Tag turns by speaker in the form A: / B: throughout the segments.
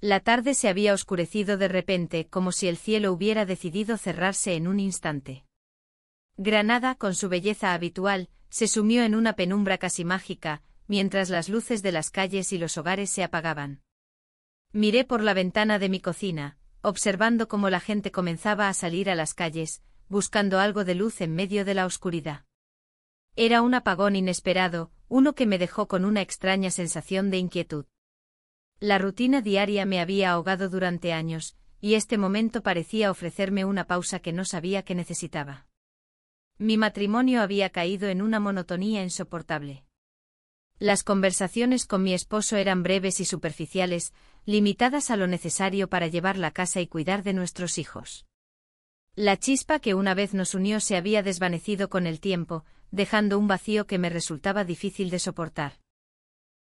A: La tarde se había oscurecido de repente, como si el cielo hubiera decidido cerrarse en un instante. Granada, con su belleza habitual, se sumió en una penumbra casi mágica, mientras las luces de las calles y los hogares se apagaban. Miré por la ventana de mi cocina, observando cómo la gente comenzaba a salir a las calles, buscando algo de luz en medio de la oscuridad. Era un apagón inesperado, uno que me dejó con una extraña sensación de inquietud. La rutina diaria me había ahogado durante años, y este momento parecía ofrecerme una pausa que no sabía que necesitaba. Mi matrimonio había caído en una monotonía insoportable. Las conversaciones con mi esposo eran breves y superficiales, limitadas a lo necesario para llevar la casa y cuidar de nuestros hijos. La chispa que una vez nos unió se había desvanecido con el tiempo, dejando un vacío que me resultaba difícil de soportar.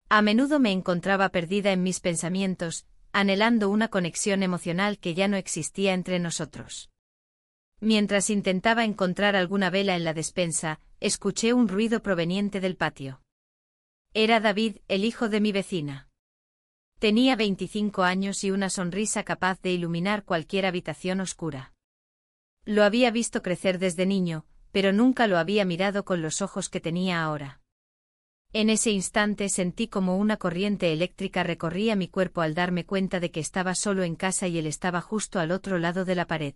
A: A menudo me encontraba perdida en mis pensamientos, anhelando una conexión emocional que ya no existía entre nosotros. Mientras intentaba encontrar alguna vela en la despensa, escuché un ruido proveniente del patio. Era David, el hijo de mi vecina. Tenía 25 años y una sonrisa capaz de iluminar cualquier habitación oscura. Lo había visto crecer desde niño, pero nunca lo había mirado con los ojos que tenía ahora. En ese instante sentí como una corriente eléctrica recorría mi cuerpo al darme cuenta de que estaba solo en casa y él estaba justo al otro lado de la pared.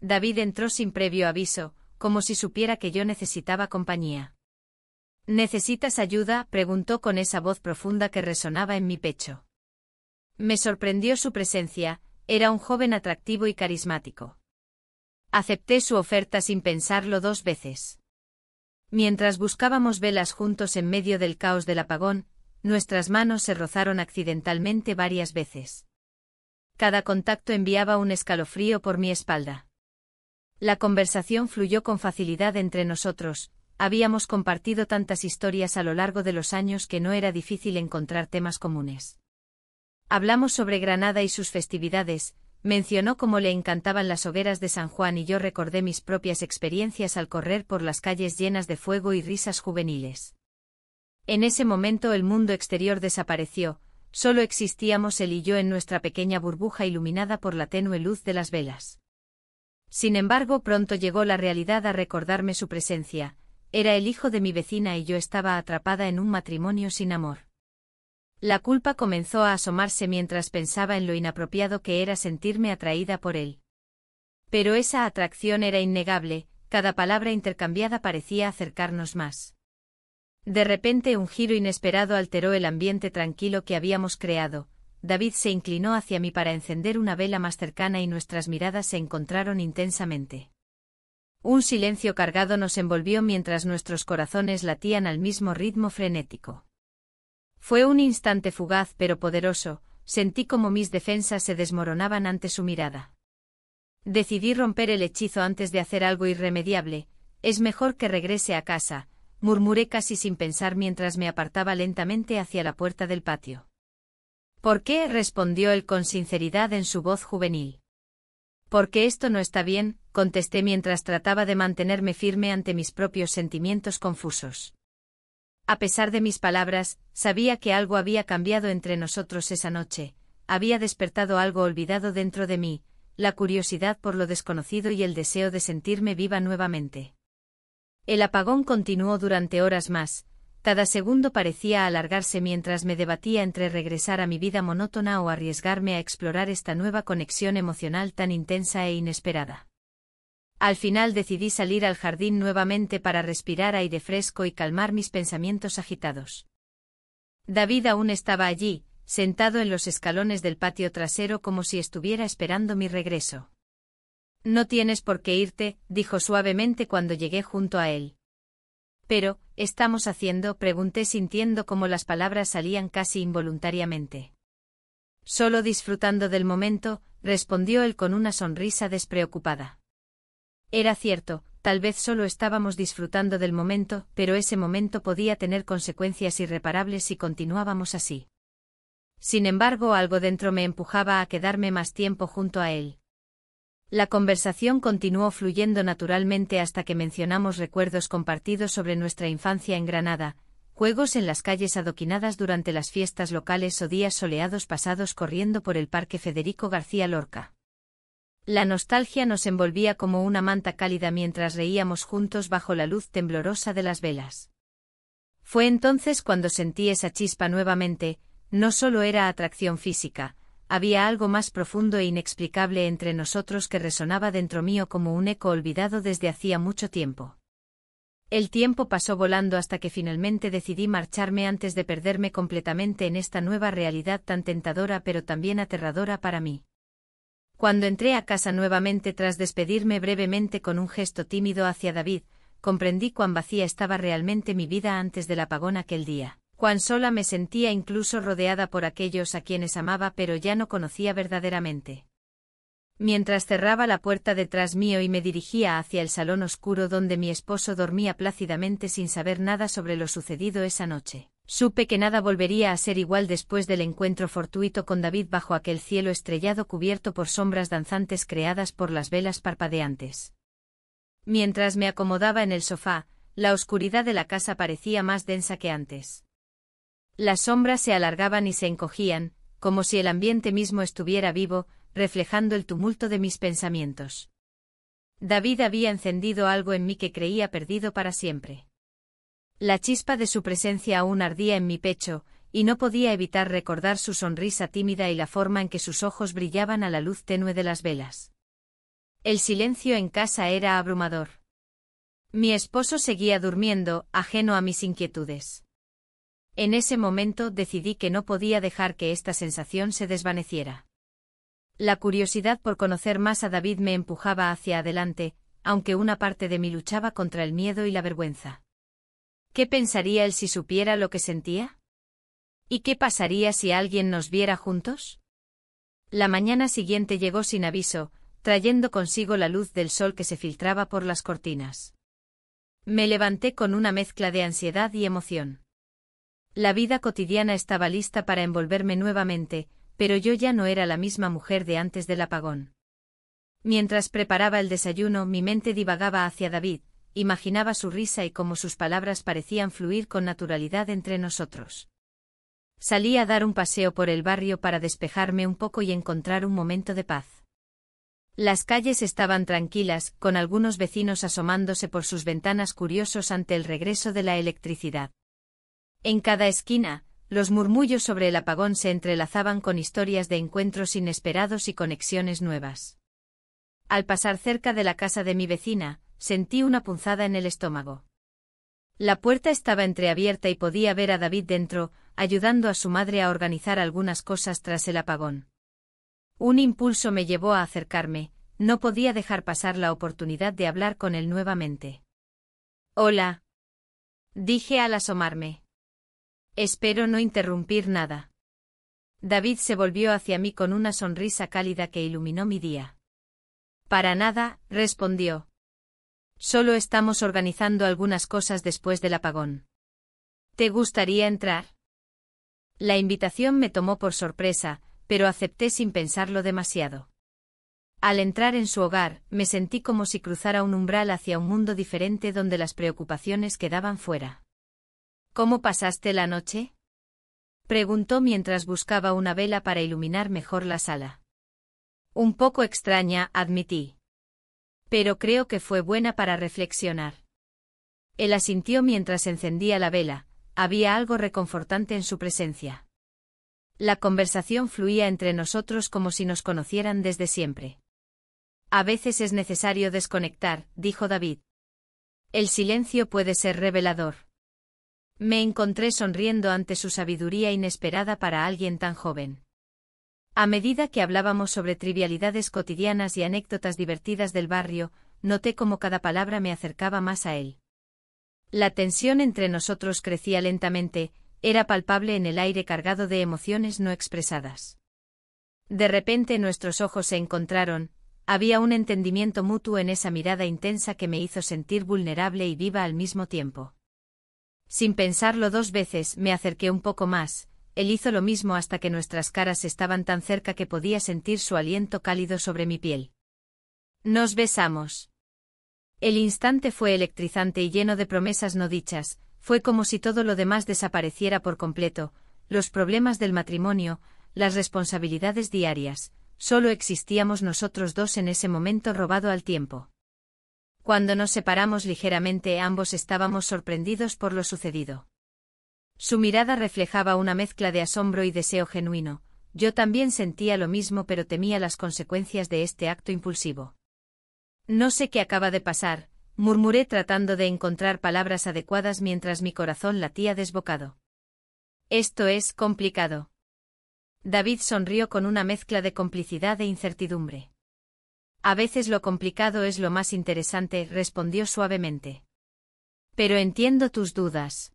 A: David entró sin previo aviso, como si supiera que yo necesitaba compañía. ¿Necesitas ayuda?, preguntó con esa voz profunda que resonaba en mi pecho. Me sorprendió su presencia, era un joven atractivo y carismático. Acepté su oferta sin pensarlo dos veces. Mientras buscábamos velas juntos en medio del caos del apagón, nuestras manos se rozaron accidentalmente varias veces. Cada contacto enviaba un escalofrío por mi espalda. La conversación fluyó con facilidad entre nosotros, habíamos compartido tantas historias a lo largo de los años que no era difícil encontrar temas comunes. Hablamos sobre Granada y sus festividades. Mencionó cómo le encantaban las hogueras de San Juan y yo recordé mis propias experiencias al correr por las calles llenas de fuego y risas juveniles. En ese momento el mundo exterior desapareció, solo existíamos él y yo en nuestra pequeña burbuja iluminada por la tenue luz de las velas. Sin embargo, pronto llegó la realidad a recordarme su presencia, era el hijo de mi vecina y yo estaba atrapada en un matrimonio sin amor. La culpa comenzó a asomarse mientras pensaba en lo inapropiado que era sentirme atraída por él. Pero esa atracción era innegable, cada palabra intercambiada parecía acercarnos más. De repente un giro inesperado alteró el ambiente tranquilo que habíamos creado. David se inclinó hacia mí para encender una vela más cercana y nuestras miradas se encontraron intensamente. Un silencio cargado nos envolvió mientras nuestros corazones latían al mismo ritmo frenético. Fue un instante fugaz pero poderoso, sentí como mis defensas se desmoronaban ante su mirada. Decidí romper el hechizo antes de hacer algo irremediable, es mejor que regrese a casa, murmuré casi sin pensar mientras me apartaba lentamente hacia la puerta del patio. ¿Por qué?, respondió él con sinceridad en su voz juvenil. Porque esto no está bien, contesté mientras trataba de mantenerme firme ante mis propios sentimientos confusos. A pesar de mis palabras, sabía que algo había cambiado entre nosotros esa noche, había despertado algo olvidado dentro de mí, la curiosidad por lo desconocido y el deseo de sentirme viva nuevamente. El apagón continuó durante horas más, cada segundo parecía alargarse mientras me debatía entre regresar a mi vida monótona o arriesgarme a explorar esta nueva conexión emocional tan intensa e inesperada. Al final decidí salir al jardín nuevamente para respirar aire fresco y calmar mis pensamientos agitados. David aún estaba allí, sentado en los escalones del patio trasero como si estuviera esperando mi regreso. No tienes por qué irte, dijo suavemente cuando llegué junto a él. Pero, ¿estamos haciendo?, pregunté sintiendo cómo las palabras salían casi involuntariamente. Solo disfrutando del momento, respondió él con una sonrisa despreocupada. Era cierto, tal vez solo estábamos disfrutando del momento, pero ese momento podía tener consecuencias irreparables si continuábamos así. Sin embargo, algo dentro me empujaba a quedarme más tiempo junto a él. La conversación continuó fluyendo naturalmente hasta que mencionamos recuerdos compartidos sobre nuestra infancia en Granada, juegos en las calles adoquinadas durante las fiestas locales o días soleados pasados corriendo por el Parque Federico García Lorca. La nostalgia nos envolvía como una manta cálida mientras reíamos juntos bajo la luz temblorosa de las velas. Fue entonces cuando sentí esa chispa nuevamente. No solo era atracción física, había algo más profundo e inexplicable entre nosotros que resonaba dentro mío como un eco olvidado desde hacía mucho tiempo. El tiempo pasó volando hasta que finalmente decidí marcharme antes de perderme completamente en esta nueva realidad tan tentadora pero también aterradora para mí. Cuando entré a casa nuevamente tras despedirme brevemente con un gesto tímido hacia David, comprendí cuán vacía estaba realmente mi vida antes del apagón aquel día. Cuán sola me sentía incluso rodeada por aquellos a quienes amaba pero ya no conocía verdaderamente. Mientras cerraba la puerta detrás mío y me dirigía hacia el salón oscuro donde mi esposo dormía plácidamente sin saber nada sobre lo sucedido esa noche, supe que nada volvería a ser igual después del encuentro fortuito con David bajo aquel cielo estrellado cubierto por sombras danzantes creadas por las velas parpadeantes. Mientras me acomodaba en el sofá, la oscuridad de la casa parecía más densa que antes. Las sombras se alargaban y se encogían, como si el ambiente mismo estuviera vivo, reflejando el tumulto de mis pensamientos. David había encendido algo en mí que creía perdido para siempre. La chispa de su presencia aún ardía en mi pecho, y no podía evitar recordar su sonrisa tímida y la forma en que sus ojos brillaban a la luz tenue de las velas. El silencio en casa era abrumador. Mi esposo seguía durmiendo, ajeno a mis inquietudes. En ese momento decidí que no podía dejar que esta sensación se desvaneciera. La curiosidad por conocer más a David me empujaba hacia adelante, aunque una parte de mí luchaba contra el miedo y la vergüenza. ¿Qué pensaría él si supiera lo que sentía? ¿Y qué pasaría si alguien nos viera juntos? La mañana siguiente llegó sin aviso, trayendo consigo la luz del sol que se filtraba por las cortinas. Me levanté con una mezcla de ansiedad y emoción. La vida cotidiana estaba lista para envolverme nuevamente, pero yo ya no era la misma mujer de antes del apagón. Mientras preparaba el desayuno, mi mente divagaba hacia David, imaginaba su risa y cómo sus palabras parecían fluir con naturalidad entre nosotros. Salí a dar un paseo por el barrio para despejarme un poco y encontrar un momento de paz. Las calles estaban tranquilas, con algunos vecinos asomándose por sus ventanas curiosos ante el regreso de la electricidad. En cada esquina, los murmullos sobre el apagón se entrelazaban con historias de encuentros inesperados y conexiones nuevas. Al pasar cerca de la casa de mi vecina, sentí una punzada en el estómago. La puerta estaba entreabierta y podía ver a David dentro, ayudando a su madre a organizar algunas cosas tras el apagón. Un impulso me llevó a acercarme, no podía dejar pasar la oportunidad de hablar con él nuevamente. «Hola», dije al asomarme. «Espero no interrumpir nada». David se volvió hacia mí con una sonrisa cálida que iluminó mi día. «Para nada», respondió. «Solo estamos organizando algunas cosas después del apagón». «¿Te gustaría entrar?» La invitación me tomó por sorpresa, pero acepté sin pensarlo demasiado. Al entrar en su hogar, me sentí como si cruzara un umbral hacia un mundo diferente donde las preocupaciones quedaban fuera. «¿Cómo pasaste la noche?», preguntó mientras buscaba una vela para iluminar mejor la sala. «Un poco extraña», admití. «Pero creo que fue buena para reflexionar». Él asintió mientras encendía la vela, había algo reconfortante en su presencia. La conversación fluía entre nosotros como si nos conocieran desde siempre. «A veces es necesario desconectar», dijo David. «El silencio puede ser revelador». Me encontré sonriendo ante su sabiduría inesperada para alguien tan joven. A medida que hablábamos sobre trivialidades cotidianas y anécdotas divertidas del barrio, noté cómo cada palabra me acercaba más a él. La tensión entre nosotros crecía lentamente, era palpable en el aire cargado de emociones no expresadas. De repente nuestros ojos se encontraron, había un entendimiento mutuo en esa mirada intensa que me hizo sentir vulnerable y viva al mismo tiempo. Sin pensarlo dos veces, me acerqué un poco más, él hizo lo mismo hasta que nuestras caras estaban tan cerca que podía sentir su aliento cálido sobre mi piel. Nos besamos. El instante fue electrizante y lleno de promesas no dichas, fue como si todo lo demás desapareciera por completo, los problemas del matrimonio, las responsabilidades diarias, solo existíamos nosotros dos en ese momento robado al tiempo. Cuando nos separamos ligeramente ambos estábamos sorprendidos por lo sucedido. Su mirada reflejaba una mezcla de asombro y deseo genuino. Yo también sentía lo mismo pero temía las consecuencias de este acto impulsivo. No sé qué acaba de pasar, murmuré tratando de encontrar palabras adecuadas mientras mi corazón latía desbocado. Esto es complicado. David sonrió con una mezcla de complicidad e incertidumbre. A veces lo complicado es lo más interesante, respondió suavemente. Pero entiendo tus dudas.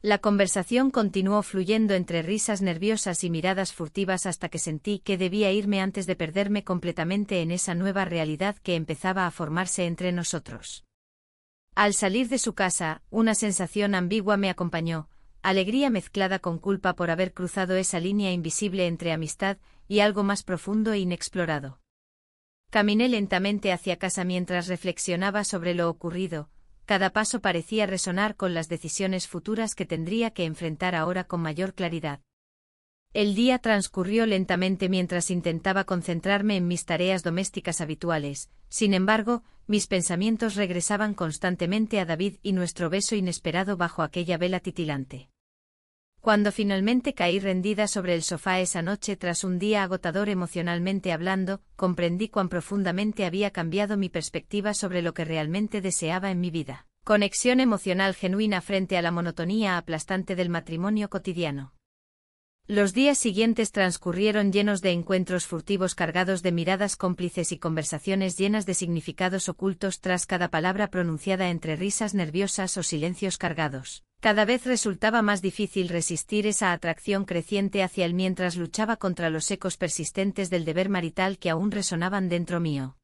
A: La conversación continuó fluyendo entre risas nerviosas y miradas furtivas hasta que sentí que debía irme antes de perderme completamente en esa nueva realidad que empezaba a formarse entre nosotros. Al salir de su casa, una sensación ambigua me acompañó, alegría mezclada con culpa por haber cruzado esa línea invisible entre amistad y algo más profundo e inexplorado. Caminé lentamente hacia casa mientras reflexionaba sobre lo ocurrido. Cada paso parecía resonar con las decisiones futuras que tendría que enfrentar ahora con mayor claridad. El día transcurrió lentamente mientras intentaba concentrarme en mis tareas domésticas habituales, sin embargo, mis pensamientos regresaban constantemente a David y nuestro beso inesperado bajo aquella vela titilante. Cuando finalmente caí rendida sobre el sofá esa noche tras un día agotador emocionalmente hablando, comprendí cuán profundamente había cambiado mi perspectiva sobre lo que realmente deseaba en mi vida. Conexión emocional genuina frente a la monotonía aplastante del matrimonio cotidiano. Los días siguientes transcurrieron llenos de encuentros furtivos cargados de miradas cómplices y conversaciones llenas de significados ocultos tras cada palabra pronunciada entre risas nerviosas o silencios cargados. Cada vez resultaba más difícil resistir esa atracción creciente hacia él mientras luchaba contra los ecos persistentes del deber marital que aún resonaban dentro mío.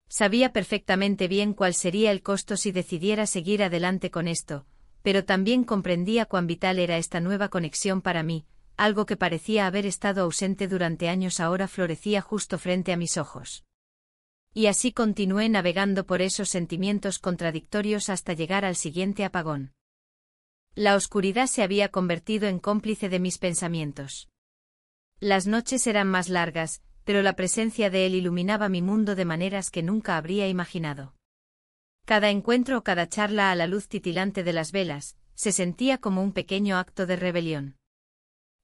A: Sabía perfectamente bien cuál sería el costo si decidiera seguir adelante con esto, pero también comprendía cuán vital era esta nueva conexión para mí. Algo que parecía haber estado ausente durante años ahora florecía justo frente a mis ojos. Y así continué navegando por esos sentimientos contradictorios hasta llegar al siguiente apagón. La oscuridad se había convertido en cómplice de mis pensamientos. Las noches eran más largas, pero la presencia de él iluminaba mi mundo de maneras que nunca habría imaginado. Cada encuentro o cada charla a la luz titilante de las velas, se sentía como un pequeño acto de rebelión.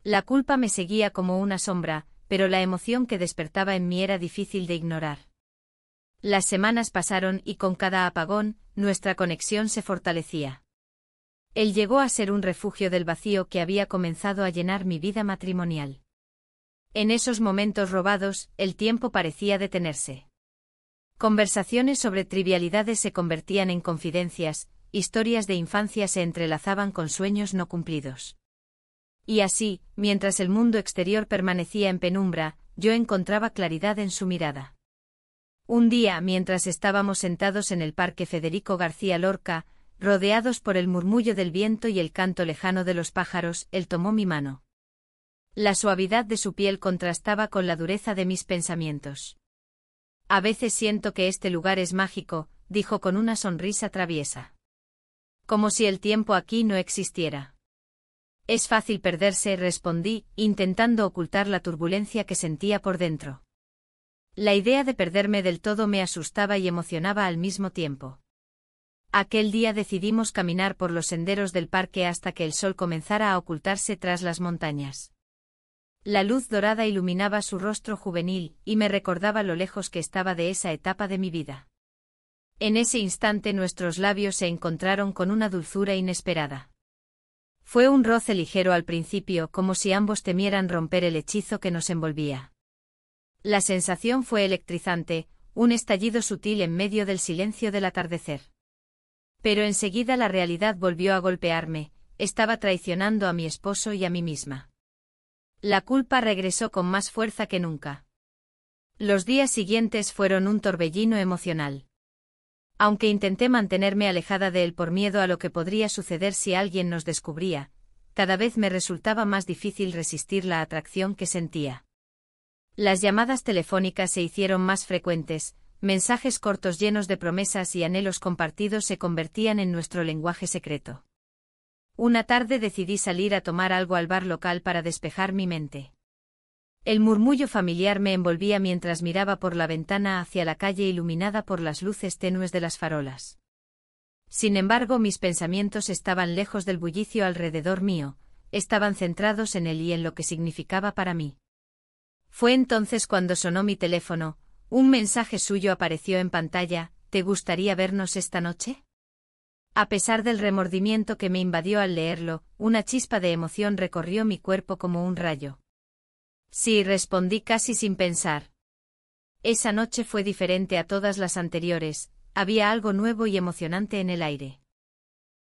A: La culpa me seguía como una sombra, pero la emoción que despertaba en mí era difícil de ignorar. Las semanas pasaron y con cada apagón, nuestra conexión se fortalecía. Él llegó a ser un refugio del vacío que había comenzado a llenar mi vida matrimonial. En esos momentos robados, el tiempo parecía detenerse. Conversaciones sobre trivialidades se convertían en confidencias, historias de infancia se entrelazaban con sueños no cumplidos. Y así, mientras el mundo exterior permanecía en penumbra, yo encontraba claridad en su mirada. Un día, mientras estábamos sentados en el Parque Federico García Lorca, rodeados por el murmullo del viento y el canto lejano de los pájaros, él tomó mi mano. La suavidad de su piel contrastaba con la dureza de mis pensamientos. A veces siento que este lugar es mágico, dijo con una sonrisa traviesa. Como si el tiempo aquí no existiera. Es fácil perderse, respondí, intentando ocultar la turbulencia que sentía por dentro. La idea de perderme del todo me asustaba y emocionaba al mismo tiempo. Aquel día decidimos caminar por los senderos del parque hasta que el sol comenzara a ocultarse tras las montañas. La luz dorada iluminaba su rostro juvenil y me recordaba lo lejos que estaba de esa etapa de mi vida. En ese instante nuestros labios se encontraron con una dulzura inesperada. Fue un roce ligero al principio, como si ambos temieran romper el hechizo que nos envolvía. La sensación fue electrizante, un estallido sutil en medio del silencio del atardecer. Pero enseguida la realidad volvió a golpearme, estaba traicionando a mi esposo y a mí misma. La culpa regresó con más fuerza que nunca. Los días siguientes fueron un torbellino emocional. Aunque intenté mantenerme alejada de él por miedo a lo que podría suceder si alguien nos descubría, cada vez me resultaba más difícil resistir la atracción que sentía. Las llamadas telefónicas se hicieron más frecuentes, mensajes cortos llenos de promesas y anhelos compartidos se convertían en nuestro lenguaje secreto. Una tarde decidí salir a tomar algo al bar local para despejar mi mente. El murmullo familiar me envolvía mientras miraba por la ventana hacia la calle iluminada por las luces tenues de las farolas. Sin embargo, mis pensamientos estaban lejos del bullicio alrededor mío, estaban centrados en él y en lo que significaba para mí. Fue entonces cuando sonó mi teléfono, un mensaje suyo apareció en pantalla: ¿te gustaría vernos esta noche? A pesar del remordimiento que me invadió al leerlo, una chispa de emoción recorrió mi cuerpo como un rayo. Sí, respondí casi sin pensar. Esa noche fue diferente a todas las anteriores, había algo nuevo y emocionante en el aire.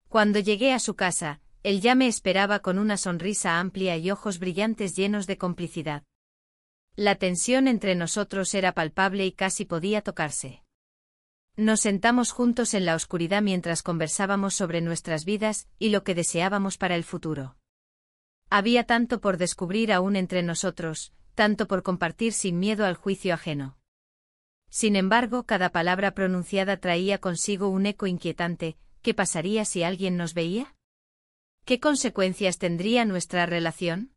A: Cuando llegué a su casa, él ya me esperaba con una sonrisa amplia y ojos brillantes llenos de complicidad. La tensión entre nosotros era palpable y casi podía tocarse. Nos sentamos juntos en la oscuridad mientras conversábamos sobre nuestras vidas y lo que deseábamos para el futuro. Había tanto por descubrir aún entre nosotros, tanto por compartir sin miedo al juicio ajeno. Sin embargo, cada palabra pronunciada traía consigo un eco inquietante. ¿Qué pasaría si alguien nos veía? ¿Qué consecuencias tendría nuestra relación?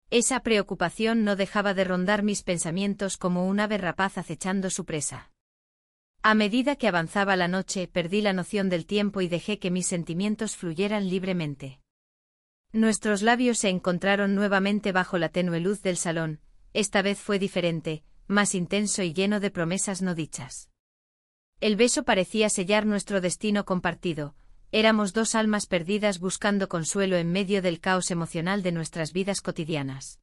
A: Esa preocupación no dejaba de rondar mis pensamientos como un ave rapaz acechando su presa. A medida que avanzaba la noche, perdí la noción del tiempo y dejé que mis sentimientos fluyeran libremente. Nuestros labios se encontraron nuevamente bajo la tenue luz del salón. Esta vez fue diferente, más intenso y lleno de promesas no dichas. El beso parecía sellar nuestro destino compartido. Éramos dos almas perdidas buscando consuelo en medio del caos emocional de nuestras vidas cotidianas.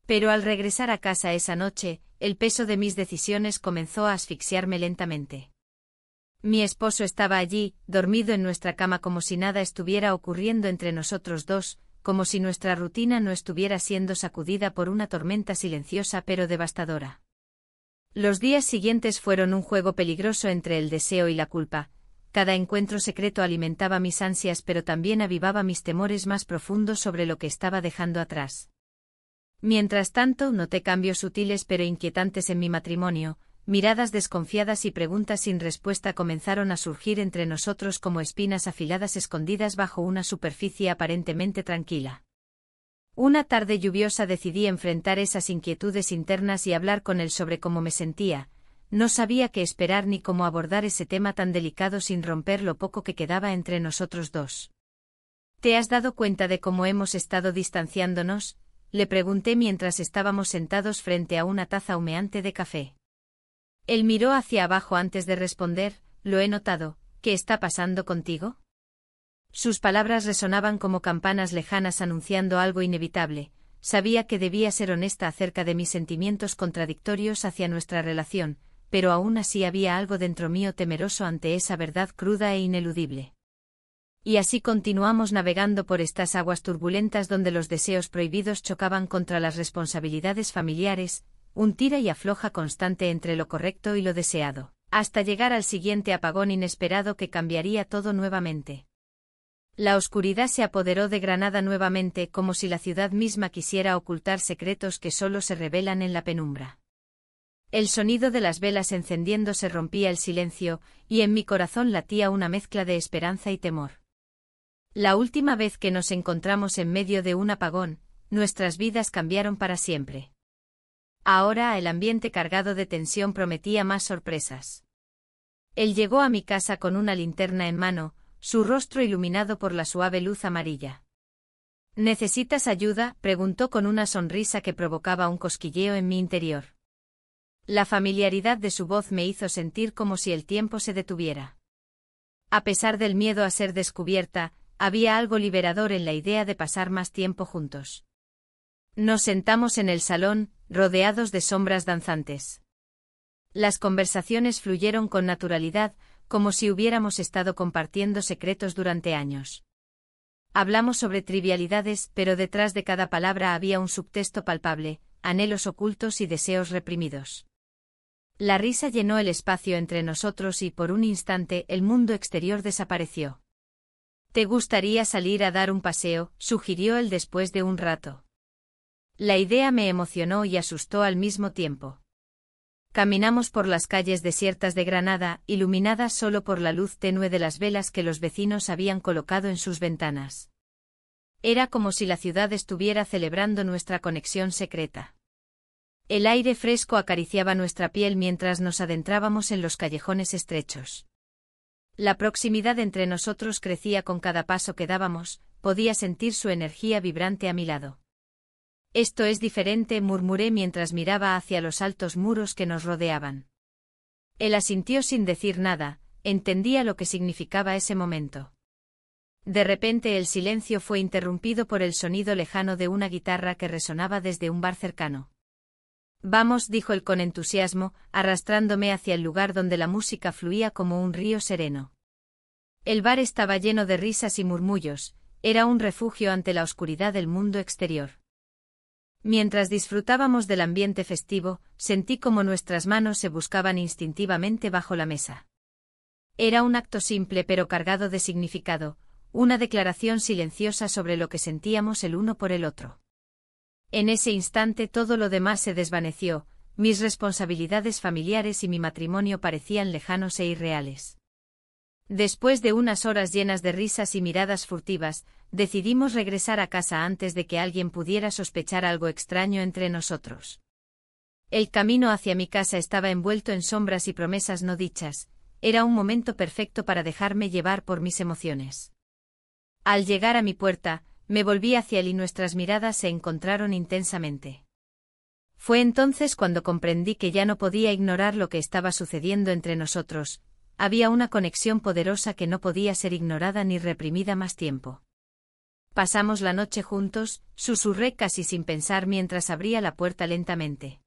A: Pero al regresar a casa esa noche, el peso de mis decisiones comenzó a asfixiarme lentamente. Mi esposo estaba allí, dormido en nuestra cama como si nada estuviera ocurriendo entre nosotros dos, como si nuestra rutina no estuviera siendo sacudida por una tormenta silenciosa pero devastadora. Los días siguientes fueron un juego peligroso entre el deseo y la culpa. Cada encuentro secreto alimentaba mis ansias pero también avivaba mis temores más profundos sobre lo que estaba dejando atrás. Mientras tanto, noté cambios sutiles pero inquietantes en mi matrimonio. Miradas desconfiadas y preguntas sin respuesta comenzaron a surgir entre nosotros como espinas afiladas escondidas bajo una superficie aparentemente tranquila. Una tarde lluviosa decidí enfrentar esas inquietudes internas y hablar con él sobre cómo me sentía. No sabía qué esperar ni cómo abordar ese tema tan delicado sin romper lo poco que quedaba entre nosotros dos. ¿Te has dado cuenta de cómo hemos estado distanciándonos?, le pregunté mientras estábamos sentados frente a una taza humeante de café. Él miró hacia abajo antes de responder: lo he notado. ¿Qué está pasando contigo? Sus palabras resonaban como campanas lejanas anunciando algo inevitable. Sabía que debía ser honesta acerca de mis sentimientos contradictorios hacia nuestra relación, pero aún así había algo dentro mío temeroso ante esa verdad cruda e ineludible. Y así continuamos navegando por estas aguas turbulentas donde los deseos prohibidos chocaban contra las responsabilidades familiares, un tira y afloja constante entre lo correcto y lo deseado, hasta llegar al siguiente apagón inesperado que cambiaría todo nuevamente. La oscuridad se apoderó de Granada nuevamente, como si la ciudad misma quisiera ocultar secretos que solo se revelan en la penumbra. El sonido de las velas encendiéndose rompía el silencio, y en mi corazón latía una mezcla de esperanza y temor. La última vez que nos encontramos en medio de un apagón, nuestras vidas cambiaron para siempre. Ahora el ambiente cargado de tensión prometía más sorpresas. Él llegó a mi casa con una linterna en mano, su rostro iluminado por la suave luz amarilla. ¿Necesitas ayuda?, preguntó con una sonrisa que provocaba un cosquilleo en mi interior. La familiaridad de su voz me hizo sentir como si el tiempo se detuviera. A pesar del miedo a ser descubierta, había algo liberador en la idea de pasar más tiempo juntos. Nos sentamos en el salón, rodeados de sombras danzantes. Las conversaciones fluyeron con naturalidad, como si hubiéramos estado compartiendo secretos durante años. Hablamos sobre trivialidades, pero detrás de cada palabra había un subtexto palpable, anhelos ocultos y deseos reprimidos. La risa llenó el espacio entre nosotros y por un instante el mundo exterior desapareció. ¿Te gustaría salir a dar un paseo?, sugirió él después de un rato. La idea me emocionó y asustó al mismo tiempo. Caminamos por las calles desiertas de Granada, iluminadas solo por la luz tenue de las velas que los vecinos habían colocado en sus ventanas. Era como si la ciudad estuviera celebrando nuestra conexión secreta. El aire fresco acariciaba nuestra piel mientras nos adentrábamos en los callejones estrechos. La proximidad entre nosotros crecía con cada paso que dábamos, podía sentir su energía vibrante a mi lado. Esto es diferente, murmuré mientras miraba hacia los altos muros que nos rodeaban. Él asintió sin decir nada, entendía lo que significaba ese momento. De repente el silencio fue interrumpido por el sonido lejano de una guitarra que resonaba desde un bar cercano. Vamos, dijo él con entusiasmo, arrastrándome hacia el lugar donde la música fluía como un río sereno. El bar estaba lleno de risas y murmullos, era un refugio ante la oscuridad del mundo exterior. Mientras disfrutábamos del ambiente festivo, sentí como nuestras manos se buscaban instintivamente bajo la mesa. Era un acto simple pero cargado de significado, una declaración silenciosa sobre lo que sentíamos el uno por el otro. En ese instante todo lo demás se desvaneció, mis responsabilidades familiares y mi matrimonio parecían lejanos e irreales. Después de unas horas llenas de risas y miradas furtivas, decidimos regresar a casa antes de que alguien pudiera sospechar algo extraño entre nosotros. El camino hacia mi casa estaba envuelto en sombras y promesas no dichas, era un momento perfecto para dejarme llevar por mis emociones. Al llegar a mi puerta, me volví hacia él y nuestras miradas se encontraron intensamente. Fue entonces cuando comprendí que ya no podía ignorar lo que estaba sucediendo entre nosotros, había una conexión poderosa que no podía ser ignorada ni reprimida más tiempo. Pasamos la noche juntos, susurré casi sin pensar mientras abría la puerta lentamente.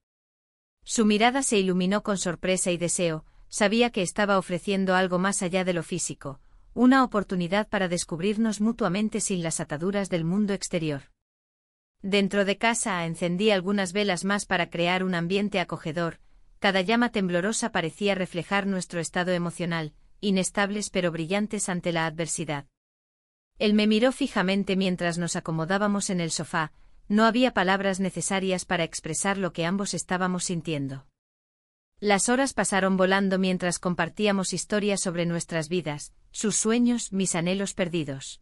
A: Su mirada se iluminó con sorpresa y deseo, sabía que estaba ofreciendo algo más allá de lo físico, una oportunidad para descubrirnos mutuamente sin las ataduras del mundo exterior. Dentro de casa encendí algunas velas más para crear un ambiente acogedor, cada llama temblorosa parecía reflejar nuestro estado emocional, inestables pero brillantes ante la adversidad. Él me miró fijamente mientras nos acomodábamos en el sofá, no había palabras necesarias para expresar lo que ambos estábamos sintiendo. Las horas pasaron volando mientras compartíamos historias sobre nuestras vidas, sus sueños, mis anhelos perdidos.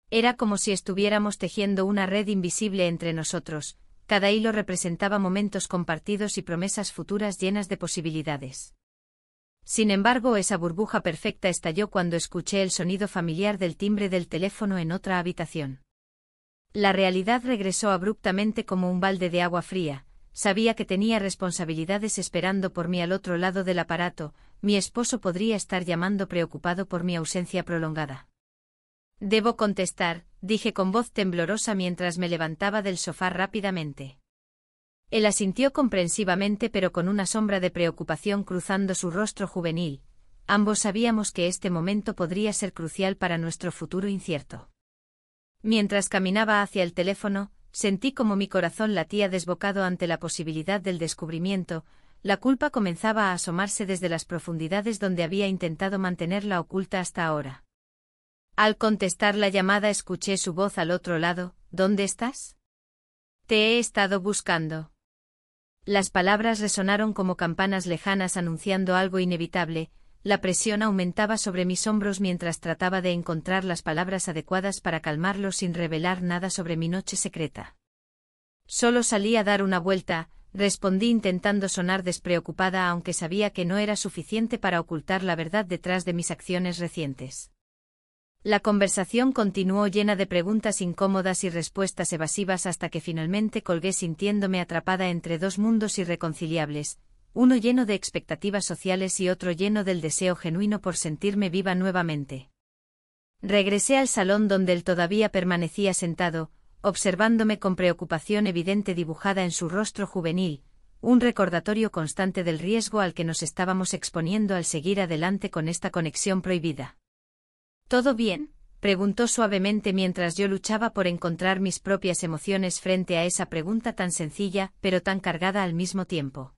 A: Era como si estuviéramos tejiendo una red invisible entre nosotros, cada hilo representaba momentos compartidos y promesas futuras llenas de posibilidades. Sin embargo, esa burbuja perfecta estalló cuando escuché el sonido familiar del timbre del teléfono en otra habitación. La realidad regresó abruptamente como un balde de agua fría. Sabía que tenía responsabilidades esperando por mí al otro lado del aparato, mi esposo podría estar llamando preocupado por mi ausencia prolongada. Debo contestar, dije con voz temblorosa mientras me levantaba del sofá rápidamente. Él asintió comprensivamente pero con una sombra de preocupación cruzando su rostro juvenil. Ambos sabíamos que este momento podría ser crucial para nuestro futuro incierto. Mientras caminaba hacia el teléfono, sentí como mi corazón latía desbocado ante la posibilidad del descubrimiento, la culpa comenzaba a asomarse desde las profundidades donde había intentado mantenerla oculta hasta ahora. Al contestar la llamada escuché su voz al otro lado, ¿dónde estás? Te he estado buscando. Las palabras resonaron como campanas lejanas anunciando algo inevitable, la presión aumentaba sobre mis hombros mientras trataba de encontrar las palabras adecuadas para calmarlo sin revelar nada sobre mi noche secreta. Solo salí a dar una vuelta, respondí intentando sonar despreocupada aunque sabía que no era suficiente para ocultar la verdad detrás de mis acciones recientes. La conversación continuó llena de preguntas incómodas y respuestas evasivas hasta que finalmente colgué sintiéndome atrapada entre dos mundos irreconciliables, uno lleno de expectativas sociales y otro lleno del deseo genuino por sentirme viva nuevamente. Regresé al salón donde él todavía permanecía sentado, observándome con preocupación evidente dibujada en su rostro juvenil, un recordatorio constante del riesgo al que nos estábamos exponiendo al seguir adelante con esta conexión prohibida. ¿Todo bien?, preguntó suavemente mientras yo luchaba por encontrar mis propias emociones frente a esa pregunta tan sencilla, pero tan cargada al mismo tiempo.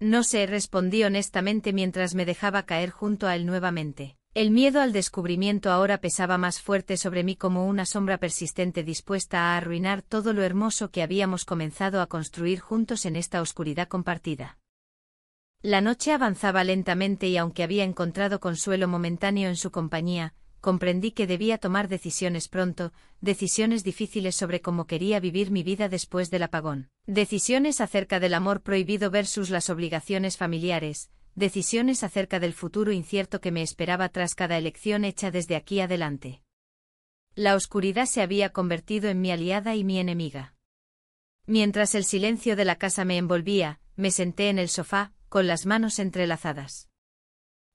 A: No sé, respondí honestamente mientras me dejaba caer junto a él nuevamente. El miedo al descubrimiento ahora pesaba más fuerte sobre mí como una sombra persistente dispuesta a arruinar todo lo hermoso que habíamos comenzado a construir juntos en esta oscuridad compartida. La noche avanzaba lentamente y aunque había encontrado consuelo momentáneo en su compañía, comprendí que debía tomar decisiones pronto, decisiones difíciles sobre cómo quería vivir mi vida después del apagón. Decisiones acerca del amor prohibido versus las obligaciones familiares, decisiones acerca del futuro incierto que me esperaba tras cada elección hecha desde aquí adelante. La oscuridad se había convertido en mi aliada y mi enemiga. Mientras el silencio de la casa me envolvía, me senté en el sofá, con las manos entrelazadas.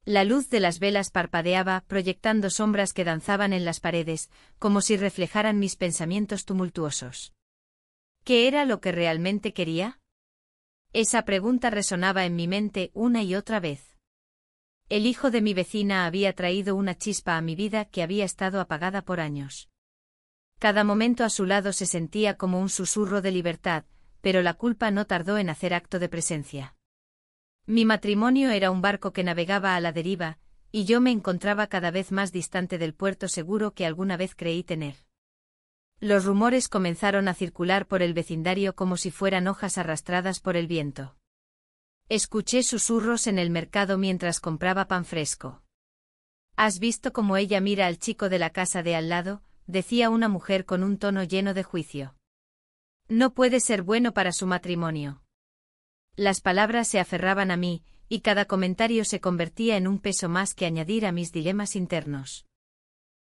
A: La luz de las velas parpadeaba, proyectando sombras que danzaban en las paredes, como si reflejaran mis pensamientos tumultuosos. ¿Qué era lo que realmente quería? Esa pregunta resonaba en mi mente una y otra vez. El hijo de mi vecina había traído una chispa a mi vida que había estado apagada por años. Cada momento a su lado se sentía como un susurro de libertad, pero la culpa no tardó en hacer acto de presencia. Mi matrimonio era un barco que navegaba a la deriva, y yo me encontraba cada vez más distante del puerto seguro que alguna vez creí tener. Los rumores comenzaron a circular por el vecindario como si fueran hojas arrastradas por el viento. Escuché susurros en el mercado mientras compraba pan fresco. ¿Has visto cómo ella mira al chico de la casa de al lado?, decía una mujer con un tono lleno de juicio. No puede ser bueno para su matrimonio. Las palabras se aferraban a mí, y cada comentario se convertía en un peso más que añadir a mis dilemas internos.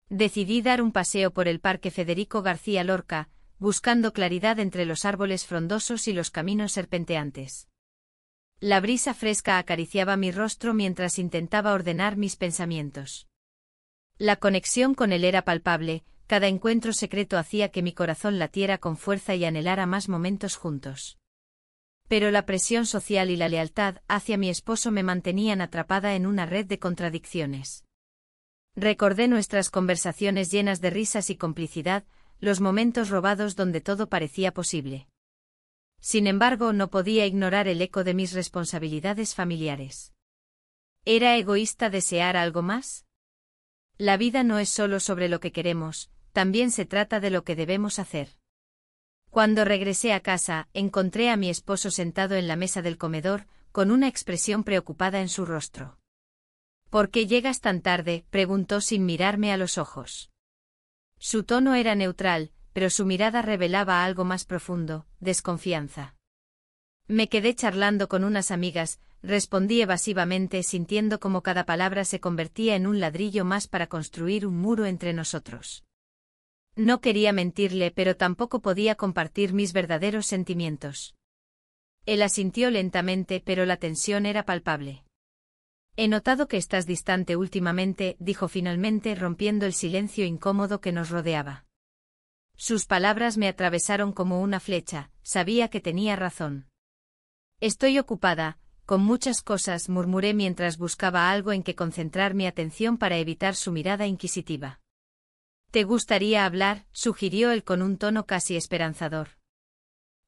A: Decidí dar un paseo por el Parque Federico García Lorca, buscando claridad entre los árboles frondosos y los caminos serpenteantes. La brisa fresca acariciaba mi rostro mientras intentaba ordenar mis pensamientos. La conexión con él era palpable, cada encuentro secreto hacía que mi corazón latiera con fuerza y anhelara más momentos juntos. Pero la presión social y la lealtad hacia mi esposo me mantenían atrapada en una red de contradicciones. Recordé nuestras conversaciones llenas de risas y complicidad, los momentos robados donde todo parecía posible. Sin embargo, no podía ignorar el eco de mis responsabilidades familiares. ¿Era egoísta desear algo más? La vida no es solo sobre lo que queremos, también se trata de lo que debemos hacer. Cuando regresé a casa, encontré a mi esposo sentado en la mesa del comedor, con una expresión preocupada en su rostro. ¿Por qué llegas tan tarde?, preguntó sin mirarme a los ojos. Su tono era neutral, pero su mirada revelaba algo más profundo, desconfianza. Me quedé charlando con unas amigas, respondí evasivamente sintiendo como cada palabra se convertía en un ladrillo más para construir un muro entre nosotros. No quería mentirle, pero tampoco podía compartir mis verdaderos sentimientos. Él asintió lentamente, pero la tensión era palpable. He notado que estás distante últimamente, dijo finalmente, rompiendo el silencio incómodo que nos rodeaba. Sus palabras me atravesaron como una flecha, sabía que tenía razón. Estoy ocupada, con muchas cosas, murmuré mientras buscaba algo en que concentrar mi atención para evitar su mirada inquisitiva. ¿Te gustaría hablar?, sugirió él con un tono casi esperanzador.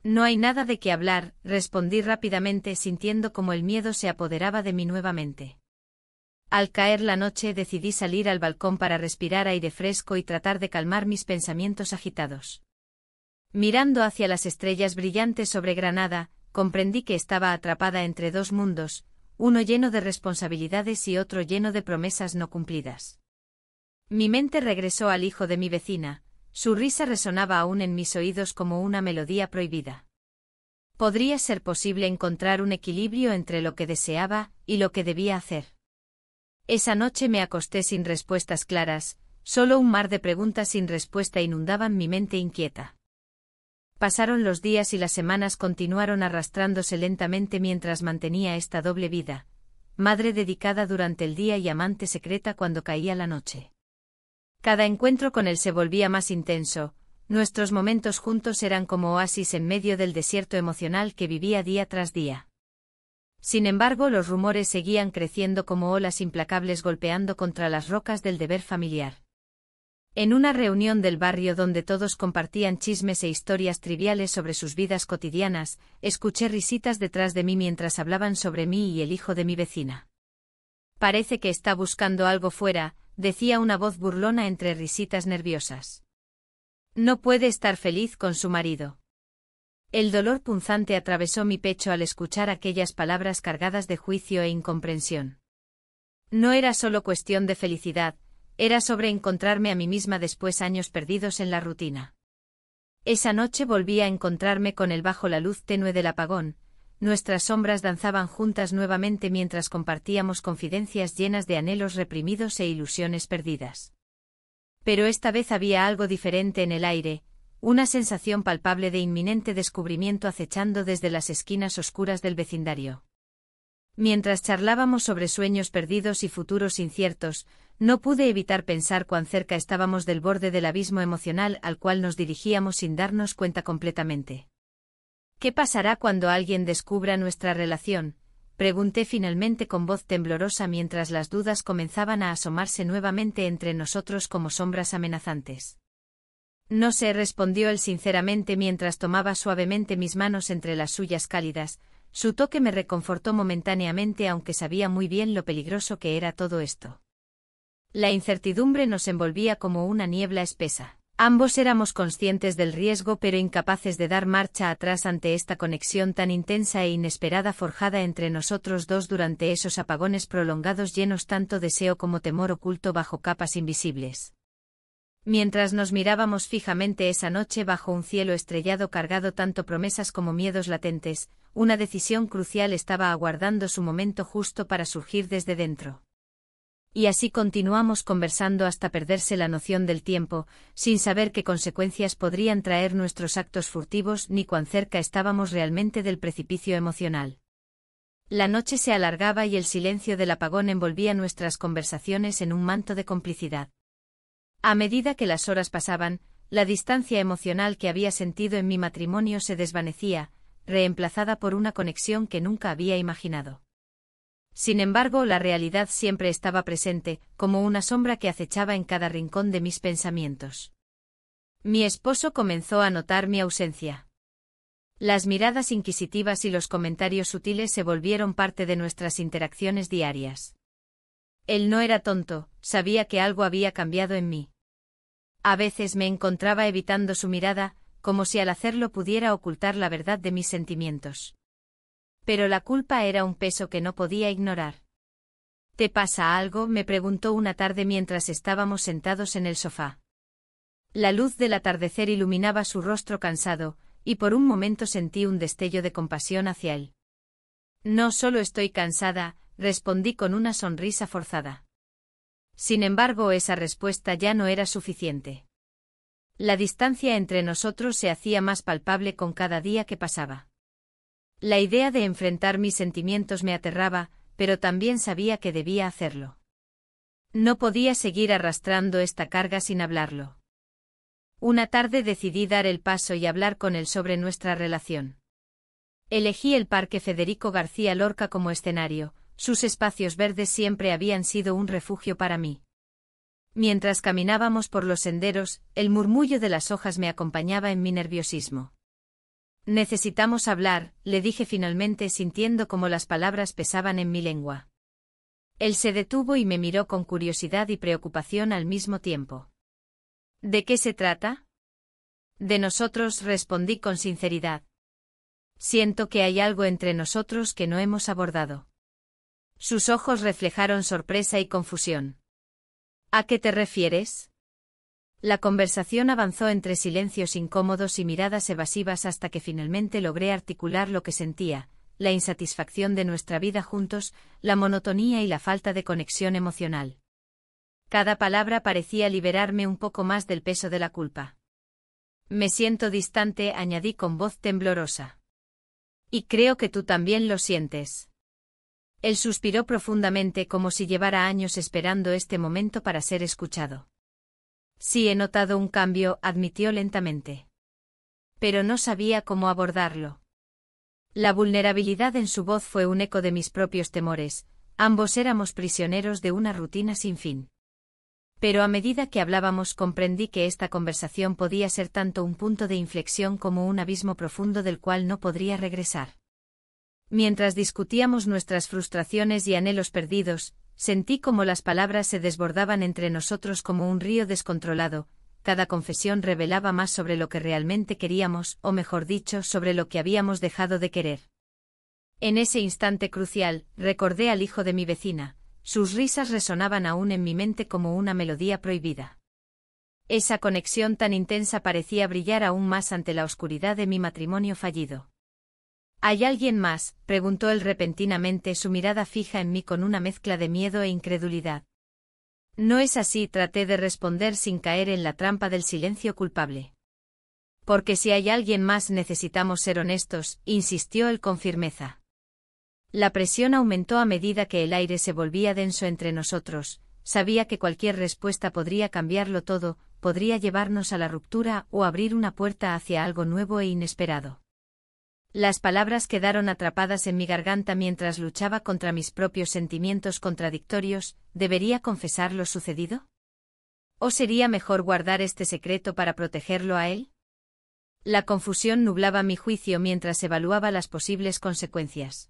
A: No hay nada de qué hablar, respondí rápidamente sintiendo como el miedo se apoderaba de mí nuevamente. Al caer la noche decidí salir al balcón para respirar aire fresco y tratar de calmar mis pensamientos agitados. Mirando hacia las estrellas brillantes sobre Granada, comprendí que estaba atrapada entre dos mundos, uno lleno de responsabilidades y otro lleno de promesas no cumplidas. Mi mente regresó al hijo de mi vecina, su risa resonaba aún en mis oídos como una melodía prohibida. ¿Podría ser posible encontrar un equilibrio entre lo que deseaba y lo que debía hacer? Esa noche me acosté sin respuestas claras, solo un mar de preguntas sin respuesta inundaban mi mente inquieta. Pasaron los días y las semanas continuaron arrastrándose lentamente mientras mantenía esta doble vida, madre dedicada durante el día y amante secreta cuando caía la noche. Cada encuentro con él se volvía más intenso, nuestros momentos juntos eran como oasis en medio del desierto emocional que vivía día tras día. Sin embargo, los rumores seguían creciendo como olas implacables golpeando contra las rocas del deber familiar. En una reunión del barrio donde todos compartían chismes e historias triviales sobre sus vidas cotidianas, escuché risitas detrás de mí mientras hablaban sobre mí y el hijo de mi vecina. Parece que está buscando algo fuera, decía una voz burlona entre risitas nerviosas. No puede estar feliz con su marido. El dolor punzante atravesó mi pecho al escuchar aquellas palabras cargadas de juicio e incomprensión. No era solo cuestión de felicidad, era sobre encontrarme a mí misma después años perdidos en la rutina. Esa noche volví a encontrarme con él bajo la luz tenue del apagón, nuestras sombras danzaban juntas nuevamente mientras compartíamos confidencias llenas de anhelos reprimidos e ilusiones perdidas. Pero esta vez había algo diferente en el aire, una sensación palpable de inminente descubrimiento acechando desde las esquinas oscuras del vecindario. Mientras charlábamos sobre sueños perdidos y futuros inciertos, no pude evitar pensar cuán cerca estábamos del borde del abismo emocional al cual nos dirigíamos sin darnos cuenta completamente. ¿Qué pasará cuando alguien descubra nuestra relación?, pregunté finalmente con voz temblorosa mientras las dudas comenzaban a asomarse nuevamente entre nosotros como sombras amenazantes. No sé, respondió él sinceramente mientras tomaba suavemente mis manos entre las suyas cálidas. Su toque me reconfortó momentáneamente aunque sabía muy bien lo peligroso que era todo esto. La incertidumbre nos envolvía como una niebla espesa. Ambos éramos conscientes del riesgo pero incapaces de dar marcha atrás ante esta conexión tan intensa e inesperada forjada entre nosotros dos durante esos apagones prolongados llenos tanto deseo como temor oculto bajo capas invisibles. Mientras nos mirábamos fijamente esa noche bajo un cielo estrellado cargado tanto promesas como miedos latentes, una decisión crucial estaba aguardando su momento justo para surgir desde dentro. Y así continuamos conversando hasta perderse la noción del tiempo, sin saber qué consecuencias podrían traer nuestros actos furtivos ni cuán cerca estábamos realmente del precipicio emocional. La noche se alargaba y el silencio del apagón envolvía nuestras conversaciones en un manto de complicidad. A medida que las horas pasaban, la distancia emocional que había sentido en mi matrimonio se desvanecía, reemplazada por una conexión que nunca había imaginado. Sin embargo, la realidad siempre estaba presente, como una sombra que acechaba en cada rincón de mis pensamientos. Mi esposo comenzó a notar mi ausencia. Las miradas inquisitivas y los comentarios sutiles se volvieron parte de nuestras interacciones diarias. Él no era tonto, sabía que algo había cambiado en mí. A veces me encontraba evitando su mirada, como si al hacerlo pudiera ocultar la verdad de mis sentimientos. Pero la culpa era un peso que no podía ignorar. ¿Te pasa algo?, me preguntó una tarde mientras estábamos sentados en el sofá. La luz del atardecer iluminaba su rostro cansado, y por un momento sentí un destello de compasión hacia él. No solo estoy cansada, respondí con una sonrisa forzada. Sin embargo, esa respuesta ya no era suficiente. La distancia entre nosotros se hacía más palpable con cada día que pasaba. La idea de enfrentar mis sentimientos me aterraba, pero también sabía que debía hacerlo. No podía seguir arrastrando esta carga sin hablarlo. Una tarde decidí dar el paso y hablar con él sobre nuestra relación. Elegí el Parque Federico García Lorca como escenario. Sus espacios verdes siempre habían sido un refugio para mí. Mientras caminábamos por los senderos, el murmullo de las hojas me acompañaba en mi nerviosismo. Necesitamos hablar, le dije finalmente sintiendo como las palabras pesaban en mi lengua. Él se detuvo y me miró con curiosidad y preocupación al mismo tiempo. ¿De qué se trata? De nosotros, respondí con sinceridad. Siento que hay algo entre nosotros que no hemos abordado. Sus ojos reflejaron sorpresa y confusión. ¿A qué te refieres? La conversación avanzó entre silencios incómodos y miradas evasivas hasta que finalmente logré articular lo que sentía, la insatisfacción de nuestra vida juntos, la monotonía y la falta de conexión emocional. Cada palabra parecía liberarme un poco más del peso de la culpa. Me siento distante, añadí con voz temblorosa. Y creo que tú también lo sientes. Él suspiró profundamente como si llevara años esperando este momento para ser escuchado. Sí, he notado un cambio, admitió lentamente. Pero no sabía cómo abordarlo. La vulnerabilidad en su voz fue un eco de mis propios temores, ambos éramos prisioneros de una rutina sin fin. Pero a medida que hablábamos comprendí que esta conversación podía ser tanto un punto de inflexión como un abismo profundo del cual no podría regresar. Mientras discutíamos nuestras frustraciones y anhelos perdidos, sentí como las palabras se desbordaban entre nosotros como un río descontrolado, cada confesión revelaba más sobre lo que realmente queríamos, o mejor dicho, sobre lo que habíamos dejado de querer. En ese instante crucial, recordé al hijo de mi vecina. Sus risas resonaban aún en mi mente como una melodía prohibida. Esa conexión tan intensa parecía brillar aún más ante la oscuridad de mi matrimonio fallido. ¿Hay alguien más?, preguntó él repentinamente, su mirada fija en mí con una mezcla de miedo e incredulidad. No es así, traté de responder sin caer en la trampa del silencio culpable. Porque si hay alguien más necesitamos ser honestos, insistió él con firmeza. La presión aumentó a medida que el aire se volvía denso entre nosotros. Sabía que cualquier respuesta podría cambiarlo todo, podría llevarnos a la ruptura o abrir una puerta hacia algo nuevo e inesperado. Las palabras quedaron atrapadas en mi garganta mientras luchaba contra mis propios sentimientos contradictorios. ¿Debería confesar lo sucedido? ¿O sería mejor guardar este secreto para protegerlo a él? La confusión nublaba mi juicio mientras evaluaba las posibles consecuencias.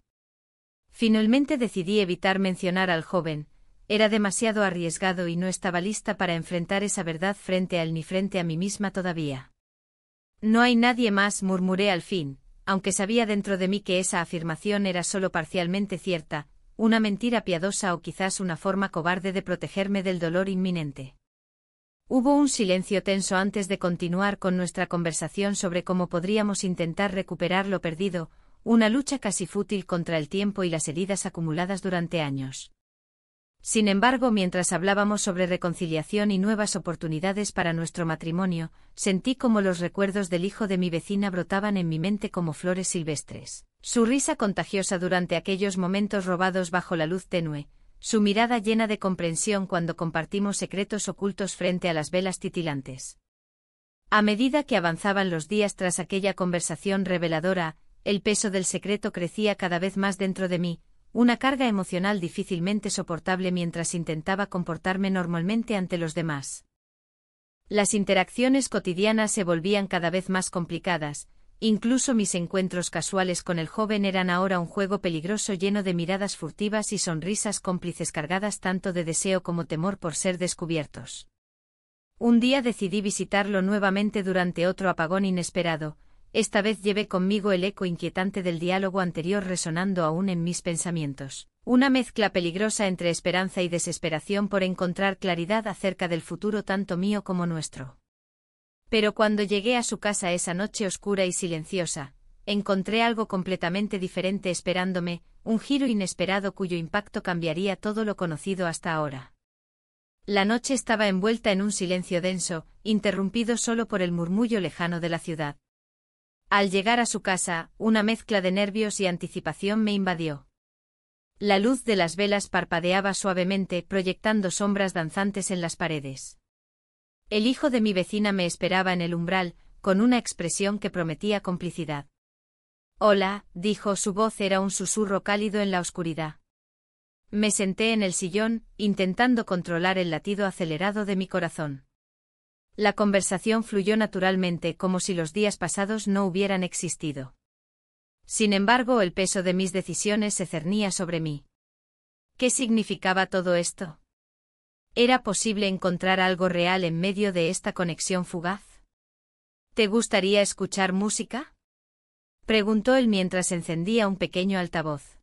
A: Finalmente decidí evitar mencionar al joven. Era demasiado arriesgado y no estaba lista para enfrentar esa verdad frente a él ni frente a mí misma todavía. No hay nadie más, murmuré al fin, aunque sabía dentro de mí que esa afirmación era solo parcialmente cierta, una mentira piadosa o quizás una forma cobarde de protegerme del dolor inminente. Hubo un silencio tenso antes de continuar con nuestra conversación sobre cómo podríamos intentar recuperar lo perdido, una lucha casi fútil contra el tiempo y las heridas acumuladas durante años. Sin embargo, mientras hablábamos sobre reconciliación y nuevas oportunidades para nuestro matrimonio, sentí como los recuerdos del hijo de mi vecina brotaban en mi mente como flores silvestres. Su risa contagiosa durante aquellos momentos robados bajo la luz tenue, su mirada llena de comprensión cuando compartimos secretos ocultos frente a las velas titilantes. A medida que avanzaban los días tras aquella conversación reveladora, el peso del secreto crecía cada vez más dentro de mí, una carga emocional difícilmente soportable mientras intentaba comportarme normalmente ante los demás. Las interacciones cotidianas se volvían cada vez más complicadas, incluso mis encuentros casuales con el joven eran ahora un juego peligroso lleno de miradas furtivas y sonrisas cómplices cargadas tanto de deseo como temor por ser descubiertos. Un día decidí visitarlo nuevamente durante otro apagón inesperado. Esta vez llevé conmigo el eco inquietante del diálogo anterior resonando aún en mis pensamientos, una mezcla peligrosa entre esperanza y desesperación por encontrar claridad acerca del futuro tanto mío como nuestro. Pero cuando llegué a su casa esa noche oscura y silenciosa, encontré algo completamente diferente esperándome, un giro inesperado cuyo impacto cambiaría todo lo conocido hasta ahora. La noche estaba envuelta en un silencio denso, interrumpido solo por el murmullo lejano de la ciudad. Al llegar a su casa, una mezcla de nervios y anticipación me invadió. La luz de las velas parpadeaba suavemente, proyectando sombras danzantes en las paredes. El hijo de mi vecina me esperaba en el umbral, con una expresión que prometía complicidad. «Hola», dijo, su voz era un susurro cálido en la oscuridad. Me senté en el sillón, intentando controlar el latido acelerado de mi corazón. La conversación fluyó naturalmente, como si los días pasados no hubieran existido. Sin embargo, el peso de mis decisiones se cernía sobre mí. ¿Qué significaba todo esto? ¿Era posible encontrar algo real en medio de esta conexión fugaz? ¿Te gustaría escuchar música?, preguntó él mientras encendía un pequeño altavoz.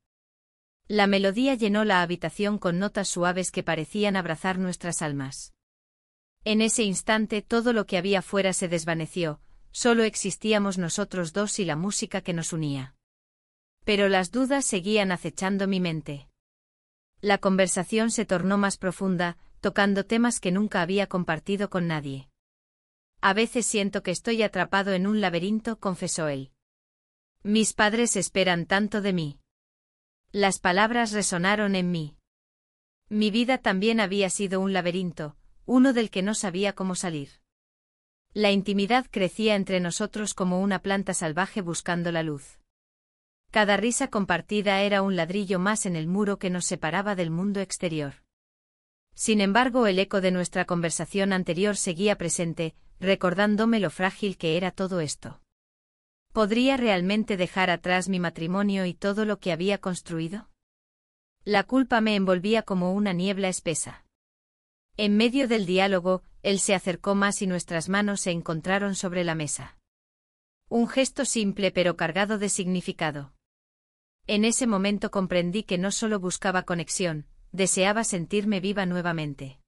A: La melodía llenó la habitación con notas suaves que parecían abrazar nuestras almas. En ese instante todo lo que había fuera se desvaneció, solo existíamos nosotros dos y la música que nos unía. Pero las dudas seguían acechando mi mente. La conversación se tornó más profunda, tocando temas que nunca había compartido con nadie. A veces siento que estoy atrapado en un laberinto, confesó él. Mis padres esperan tanto de mí. Las palabras resonaron en mí. Mi vida también había sido un laberinto, uno del que no sabía cómo salir. La intimidad crecía entre nosotros como una planta salvaje buscando la luz. Cada risa compartida era un ladrillo más en el muro que nos separaba del mundo exterior. Sin embargo, el eco de nuestra conversación anterior seguía presente, recordándome lo frágil que era todo esto. ¿Podría realmente dejar atrás mi matrimonio y todo lo que había construido? La culpa me envolvía como una niebla espesa. En medio del diálogo, él se acercó más y nuestras manos se encontraron sobre la mesa. Un gesto simple pero cargado de significado. En ese momento comprendí que no solo buscaba conexión, deseaba sentirme viva nuevamente.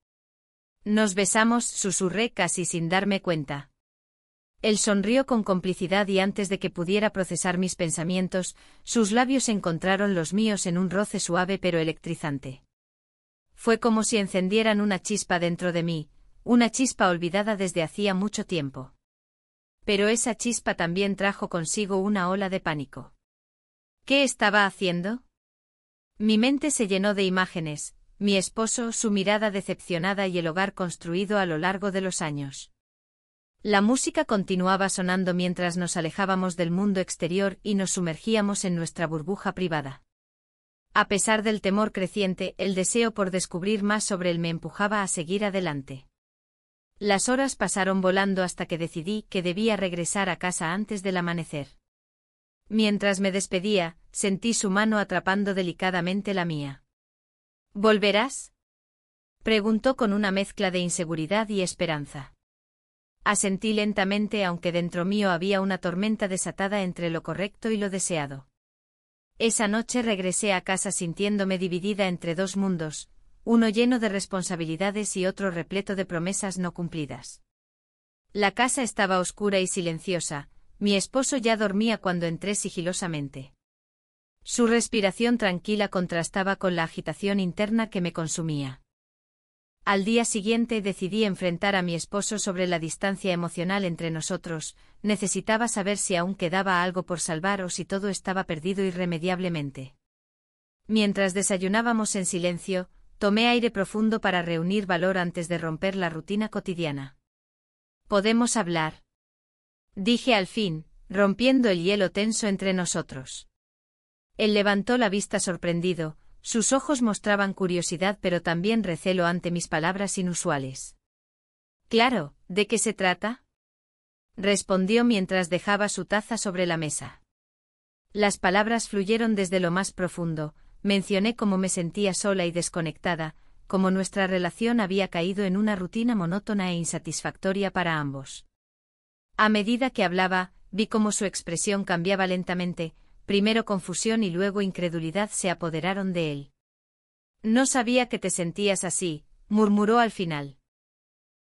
A: Nos besamos, susurré casi sin darme cuenta. Él sonrió con complicidad y antes de que pudiera procesar mis pensamientos, sus labios encontraron los míos en un roce suave pero electrizante. Fue como si encendieran una chispa dentro de mí, una chispa olvidada desde hacía mucho tiempo. Pero esa chispa también trajo consigo una ola de pánico. ¿Qué estaba haciendo? Mi mente se llenó de imágenes, mi esposo, su mirada decepcionada y el hogar construido a lo largo de los años. La música continuaba sonando mientras nos alejábamos del mundo exterior y nos sumergíamos en nuestra burbuja privada. A pesar del temor creciente, el deseo por descubrir más sobre él me empujaba a seguir adelante. Las horas pasaron volando hasta que decidí que debía regresar a casa antes del amanecer. Mientras me despedía, sentí su mano atrapando delicadamente la mía. ¿Volverás?, preguntó con una mezcla de inseguridad y esperanza. Asentí lentamente aunque dentro mío había una tormenta desatada entre lo correcto y lo deseado. Esa noche regresé a casa sintiéndome dividida entre dos mundos, uno lleno de responsabilidades y otro repleto de promesas no cumplidas. La casa estaba oscura y silenciosa, mi esposo ya dormía cuando entré sigilosamente. Su respiración tranquila contrastaba con la agitación interna que me consumía. Al día siguiente decidí enfrentar a mi esposo sobre la distancia emocional entre nosotros, necesitaba saber si aún quedaba algo por salvar o si todo estaba perdido irremediablemente. Mientras desayunábamos en silencio, tomé aire profundo para reunir valor antes de romper la rutina cotidiana. ¿Podemos hablar?, dije al fin, rompiendo el hielo tenso entre nosotros. Él levantó la vista sorprendido. Sus ojos mostraban curiosidad pero también recelo ante mis palabras inusuales. Claro, ¿de qué se trata?, respondió mientras dejaba su taza sobre la mesa. Las palabras fluyeron desde lo más profundo, mencioné cómo me sentía sola y desconectada, cómo nuestra relación había caído en una rutina monótona e insatisfactoria para ambos. A medida que hablaba, vi cómo su expresión cambiaba lentamente. Primero confusión y luego incredulidad se apoderaron de él. No sabía que te sentías así, murmuró al final.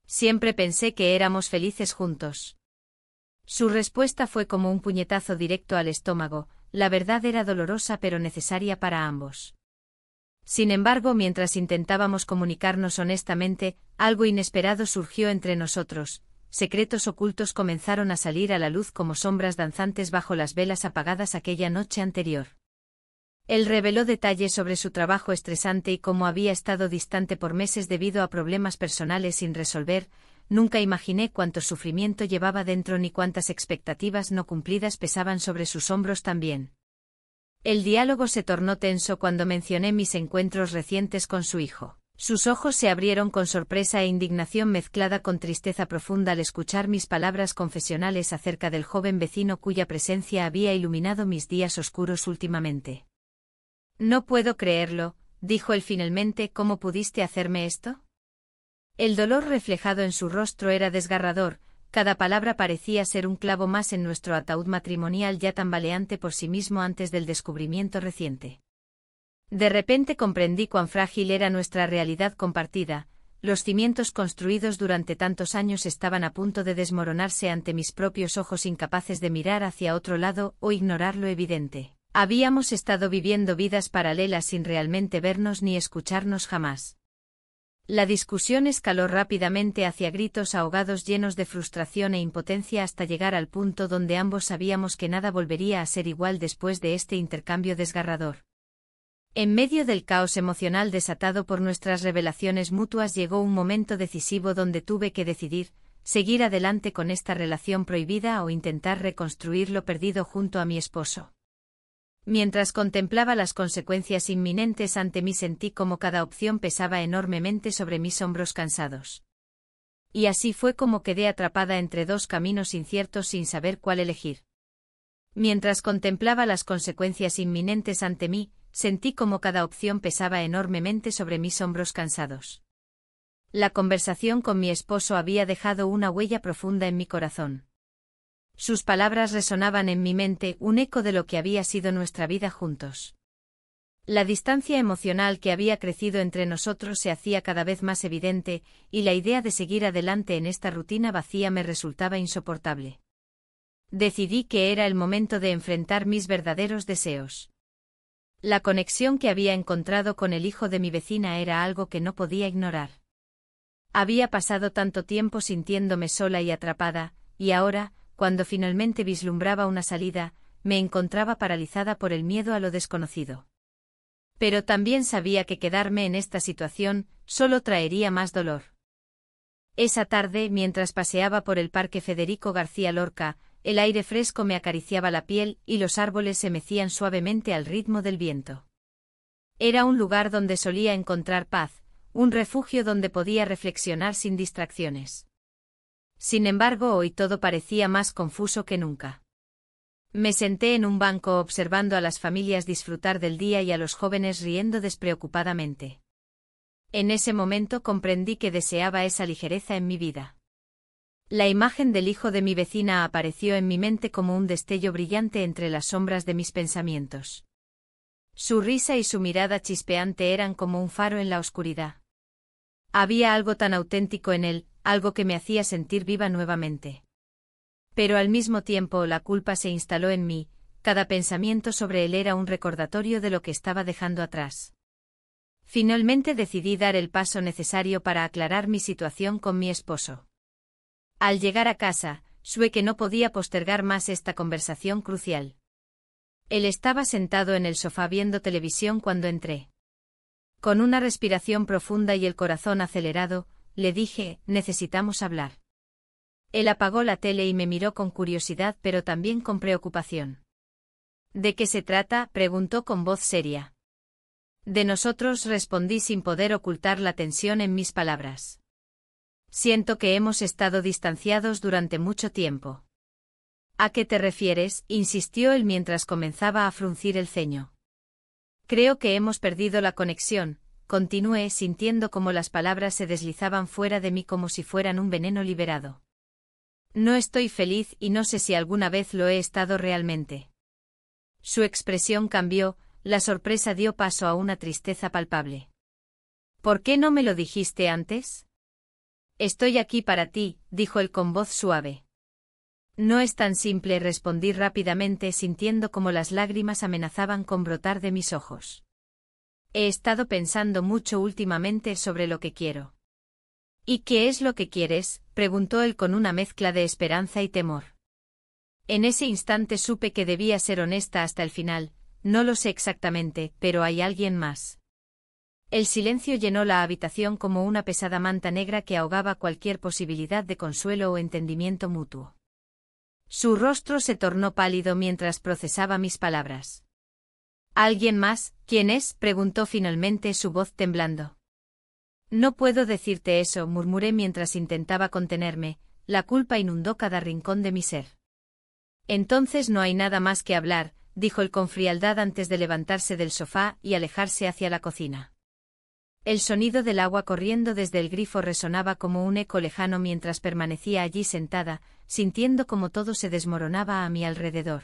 A: Siempre pensé que éramos felices juntos. Su respuesta fue como un puñetazo directo al estómago, la verdad era dolorosa pero necesaria para ambos. Sin embargo, mientras intentábamos comunicarnos honestamente, algo inesperado surgió entre nosotros. Secretos ocultos comenzaron a salir a la luz como sombras danzantes bajo las velas apagadas aquella noche anterior. Él reveló detalles sobre su trabajo estresante y cómo había estado distante por meses debido a problemas personales sin resolver. Nunca imaginé cuánto sufrimiento llevaba dentro ni cuántas expectativas no cumplidas pesaban sobre sus hombros también. El diálogo se tornó tenso cuando mencioné mis encuentros recientes con su hijo. Sus ojos se abrieron con sorpresa e indignación mezclada con tristeza profunda al escuchar mis palabras confesionales acerca del joven vecino cuya presencia había iluminado mis días oscuros últimamente. No puedo creerlo, dijo él finalmente. ¿Cómo pudiste hacerme esto? El dolor reflejado en su rostro era desgarrador, cada palabra parecía ser un clavo más en nuestro ataúd matrimonial ya tambaleante por sí mismo antes del descubrimiento reciente. De repente comprendí cuán frágil era nuestra realidad compartida, los cimientos construidos durante tantos años estaban a punto de desmoronarse ante mis propios ojos incapaces de mirar hacia otro lado o ignorar lo evidente. Habíamos estado viviendo vidas paralelas sin realmente vernos ni escucharnos jamás. La discusión escaló rápidamente hacia gritos ahogados llenos de frustración e impotencia hasta llegar al punto donde ambos sabíamos que nada volvería a ser igual después de este intercambio desgarrador. En medio del caos emocional desatado por nuestras revelaciones mutuas llegó un momento decisivo donde tuve que decidir, seguir adelante con esta relación prohibida o intentar reconstruir lo perdido junto a mi esposo. Mientras contemplaba las consecuencias inminentes ante mí sentí como cada opción pesaba enormemente sobre mis hombros cansados. Y así fue como quedé atrapada entre dos caminos inciertos sin saber cuál elegir. Mientras contemplaba las consecuencias inminentes ante mí, sentí como cada opción pesaba enormemente sobre mis hombros cansados. La conversación con mi esposo había dejado una huella profunda en mi corazón. Sus palabras resonaban en mi mente, un eco de lo que había sido nuestra vida juntos. La distancia emocional que había crecido entre nosotros se hacía cada vez más evidente, y la idea de seguir adelante en esta rutina vacía me resultaba insoportable. Decidí que era el momento de enfrentar mis verdaderos deseos. La conexión que había encontrado con el hijo de mi vecina era algo que no podía ignorar. Había pasado tanto tiempo sintiéndome sola y atrapada, y ahora, cuando finalmente vislumbraba una salida, me encontraba paralizada por el miedo a lo desconocido. Pero también sabía que quedarme en esta situación solo traería más dolor. Esa tarde, mientras paseaba por el Parque Federico García Lorca, el aire fresco me acariciaba la piel y los árboles se mecían suavemente al ritmo del viento. Era un lugar donde solía encontrar paz, un refugio donde podía reflexionar sin distracciones. Sin embargo, hoy todo parecía más confuso que nunca. Me senté en un banco observando a las familias disfrutar del día y a los jóvenes riendo despreocupadamente. En ese momento comprendí que deseaba esa ligereza en mi vida. La imagen del hijo de mi vecina apareció en mi mente como un destello brillante entre las sombras de mis pensamientos. Su risa y su mirada chispeante eran como un faro en la oscuridad. Había algo tan auténtico en él, algo que me hacía sentir viva nuevamente. Pero al mismo tiempo la culpa se instaló en mí, cada pensamiento sobre él era un recordatorio de lo que estaba dejando atrás. Finalmente decidí dar el paso necesario para aclarar mi situación con mi esposo. Al llegar a casa, supe que no podía postergar más esta conversación crucial. Él estaba sentado en el sofá viendo televisión cuando entré. Con una respiración profunda y el corazón acelerado, le dije, necesitamos hablar. Él apagó la tele y me miró con curiosidad pero también con preocupación. ¿De qué se trata?, preguntó con voz seria. De nosotros, respondí sin poder ocultar la tensión en mis palabras. Siento que hemos estado distanciados durante mucho tiempo. ¿A qué te refieres?, insistió él mientras comenzaba a fruncir el ceño. Creo que hemos perdido la conexión, continué sintiendo como las palabras se deslizaban fuera de mí como si fueran un veneno liberado. No estoy feliz y no sé si alguna vez lo he estado realmente. Su expresión cambió, la sorpresa dio paso a una tristeza palpable. ¿Por qué no me lo dijiste antes? Estoy aquí para ti, dijo él con voz suave. No es tan simple, respondí rápidamente sintiendo como las lágrimas amenazaban con brotar de mis ojos. He estado pensando mucho últimamente sobre lo que quiero. ¿Y qué es lo que quieres?, preguntó él con una mezcla de esperanza y temor. En ese instante supe que debía ser honesta hasta el final, no lo sé exactamente, pero hay alguien más. El silencio llenó la habitación como una pesada manta negra que ahogaba cualquier posibilidad de consuelo o entendimiento mutuo. Su rostro se tornó pálido mientras procesaba mis palabras. ¿Alguien más? ¿Quién es?, preguntó finalmente, su voz temblando. No puedo decirte eso, murmuré mientras intentaba contenerme, la culpa inundó cada rincón de mi ser. Entonces no hay nada más que hablar, dijo él con frialdad antes de levantarse del sofá y alejarse hacia la cocina. El sonido del agua corriendo desde el grifo resonaba como un eco lejano mientras permanecía allí sentada, sintiendo como todo se desmoronaba a mi alrededor.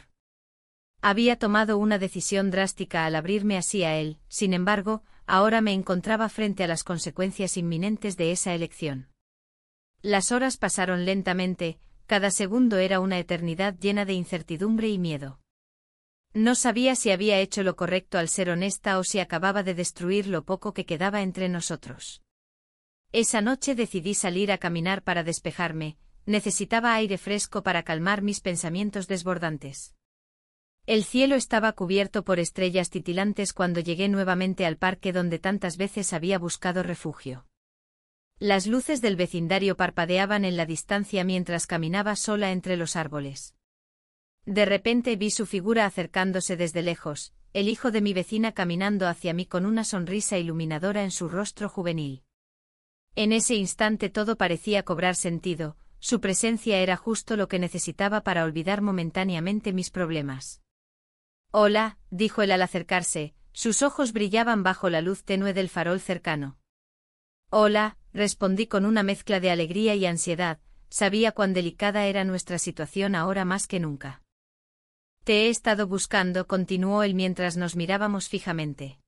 A: Había tomado una decisión drástica al abrirme así a él, sin embargo, ahora me encontraba frente a las consecuencias inminentes de esa elección. Las horas pasaron lentamente, cada segundo era una eternidad llena de incertidumbre y miedo. No sabía si había hecho lo correcto al ser honesta o si acababa de destruir lo poco que quedaba entre nosotros. Esa noche decidí salir a caminar para despejarme, necesitaba aire fresco para calmar mis pensamientos desbordantes. El cielo estaba cubierto por estrellas titilantes cuando llegué nuevamente al parque donde tantas veces había buscado refugio. Las luces del vecindario parpadeaban en la distancia mientras caminaba sola entre los árboles. De repente vi su figura acercándose desde lejos, el hijo de mi vecina caminando hacia mí con una sonrisa iluminadora en su rostro juvenil. En ese instante todo parecía cobrar sentido, su presencia era justo lo que necesitaba para olvidar momentáneamente mis problemas. Hola, dijo él al acercarse, sus ojos brillaban bajo la luz tenue del farol cercano. Hola, respondí con una mezcla de alegría y ansiedad, sabía cuán delicada era nuestra situación ahora más que nunca. Te he estado buscando, continuó él mientras nos mirábamos fijamente.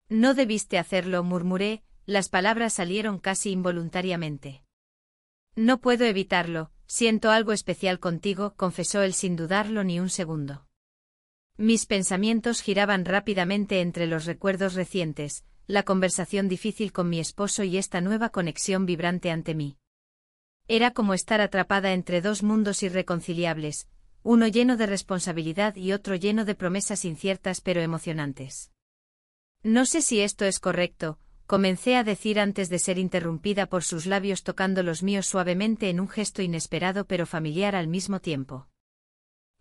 A: No debiste hacerlo, murmuré, las palabras salieron casi involuntariamente. No puedo evitarlo, siento algo especial contigo, confesó él sin dudarlo ni un segundo. Mis pensamientos giraban rápidamente entre los recuerdos recientes, la conversación difícil con mi esposo y esta nueva conexión vibrante ante mí. Era como estar atrapada entre dos mundos irreconciliables, uno lleno de responsabilidad y otro lleno de promesas inciertas pero emocionantes. No sé si esto es correcto, comencé a decir antes de ser interrumpida por sus labios tocando los míos suavemente en un gesto inesperado pero familiar al mismo tiempo.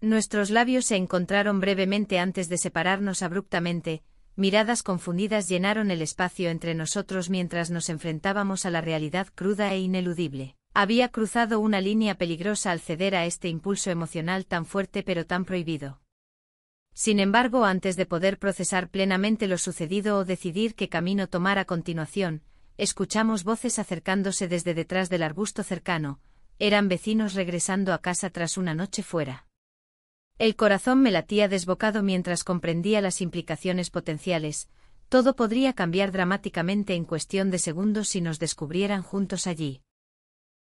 A: Nuestros labios se encontraron brevemente antes de separarnos abruptamente, miradas confundidas llenaron el espacio entre nosotros mientras nos enfrentábamos a la realidad cruda e ineludible. Había cruzado una línea peligrosa al ceder a este impulso emocional tan fuerte pero tan prohibido. Sin embargo, antes de poder procesar plenamente lo sucedido o decidir qué camino tomar a continuación, escuchamos voces acercándose desde detrás del arbusto cercano, eran vecinos regresando a casa tras una noche fuera. El corazón me latía desbocado mientras comprendía las implicaciones potenciales, todo podría cambiar dramáticamente en cuestión de segundos si nos descubrieran juntos allí.